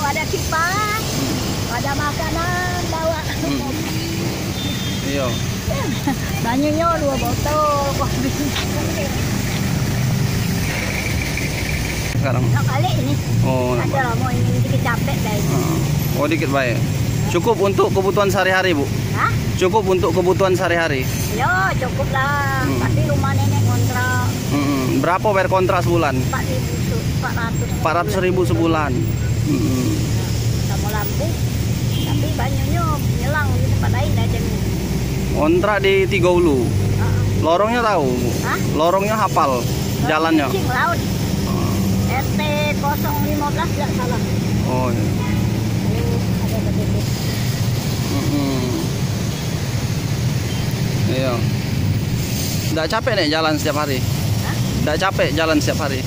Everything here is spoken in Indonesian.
ada kipas, ada makanan bawa. Iya. Banyunya 2 botol. Sekarang. Kali ini. Oh. Ada lah mau ini dikit capek deh. Oh, dikit baik. Cukup untuk kebutuhan sehari-hari, Bu? Hah? Cukup untuk kebutuhan sehari-hari? Ya, cukup lah. Tapi rumah nenek kontrak. Berapa bayar kontrak sebulan? 400 sebulan. Sama lampu. Tapi banyunya nyelang di tempat lain aja. Kontrak di Tiga Ulu. Lorongnya tahu, Bu? Hah? Lorongnya hafal jalannya. Kucing laut. RT 015 tidak salah. Oh iya. Ada begitu. Iya. Nggak capek nih jalan setiap hari? Hah? Nggak capek jalan setiap hari?